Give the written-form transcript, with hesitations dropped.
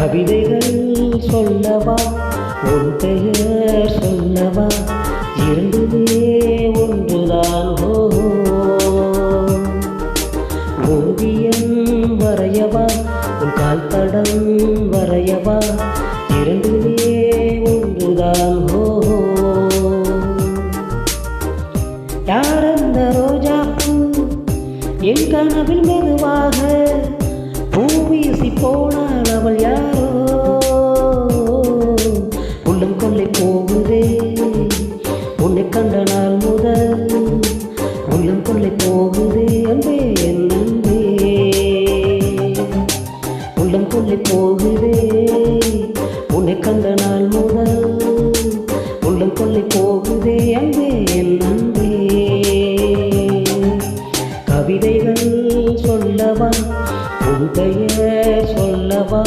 கவிதைகள் சொல்லவா உன் பெயர் சொல்லவா இரண்டுமே ஒன்றுதான் ஓவியம் வரையவா உன் கால் தடம் வரையவா இரண்டுமே ஒன்றுதான் யார் அந்த ரோஜா பூ என் கனவில் மெதுவாக பூவீசி போனால் அவள் யாரோ உள்ளம் கொள்ளை போகுதே உன்னை கண்ட நாள் முதல் உள்ளம் கொள்ளை போகுதே அன்பே என் அன்பே உள்ளம் கொள்ளை போகுதே உன்னை கண்ட நாள் முதல் உள்ளம் கொள்ளை போகுதே அன்பே என் அன்பே கவிதைகள் சொல்லவா உன் பெயர் சொல்லவா